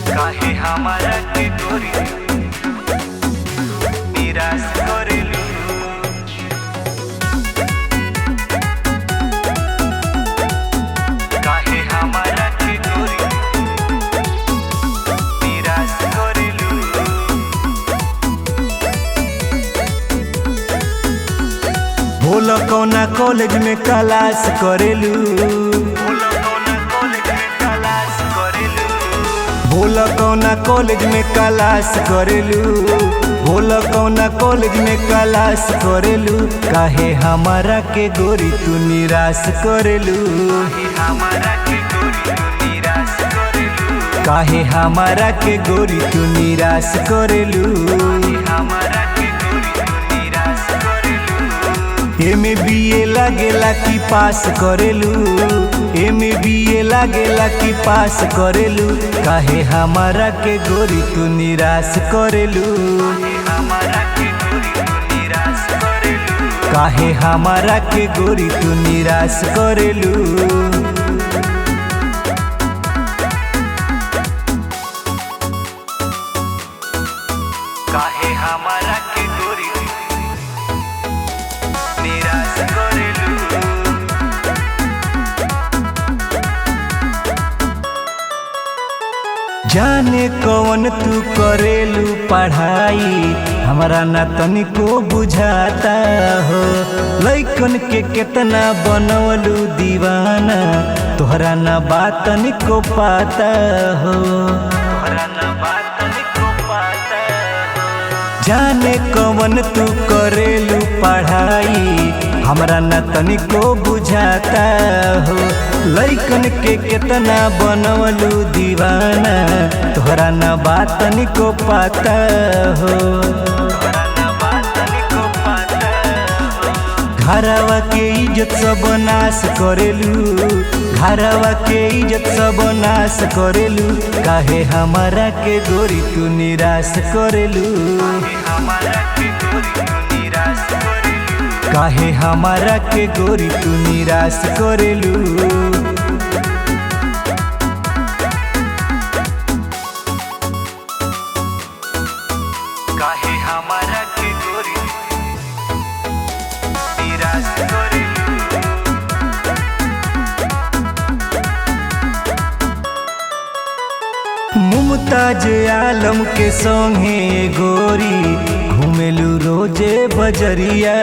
काहे हमारा के गोरी निराश करेलू। काहे हमारा के गोरी निराश करेलू। बोलो कौना कॉलेज में क्लास करेलू। बोलो कौना कॉलेज में क्लास करेलू। बोलो कौना कॉलेज में क्लास करेलू। काहे हमारा के गोरी तू निराश करेलू। काहे हमारा के गोरी तू निराश करेलू। एमे बीए लागेला कि पास करेलू। एमे बीए लागेला कि पास करेलू। काहे हमारा के गोरी तू निराश करेलू। काहे हमारा के गोरी तू निराश करेलू। काहे हमारा के गोरी निराश करेलू। जाने कौन तू करेलू पढ़ाई हमारा ना तनिको बुझाता हो। लइकन के केतना बनवलू दीवाना तोहरा ना बात तनिको पाता हो। जाने कौन तू करेलू पढ़ाई हमरा न तनिको बुझाता हो। लइकन के केतना बनवलू दीवाना तोहरा न बात तनिको पाता हो। घरवा के इज्जत सब नाश करेलू। घरवा के इज्जत सब नाश करेलू। काहे हमारा के गोरी तू निराश करेलू। काहे हमारा के गोरी तू निराश करेलू। काहे हमारा के गोरी निराश करेलू। मुमताज आलम के संगे गोरी घूमेलू रोजे बजरिया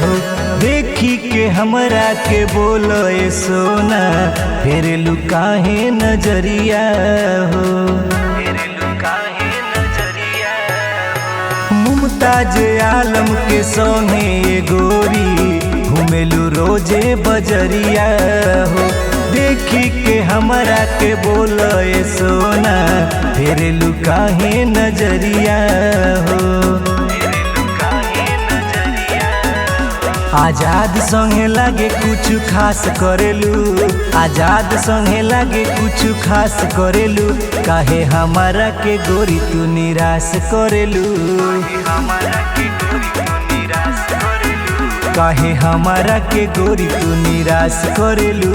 हो। देखी के हमरा के बोलो ए सोना फेरेलू काहे नजरिया हो। मुमताज आलम के संगे गोरी घूमेलू रोजे बजरिया हो। देखी के हमरा के बोलो ए सोना फेरेलू काहे नजरिया हो। आजाद संगे लागे कुछ खास करेलू। आजाद संगे लागे कुछ खास करेलू। काहे हमारा के गोरी तू निराश करेलू। काहे हमारा के गोरी तू निराश करेलू।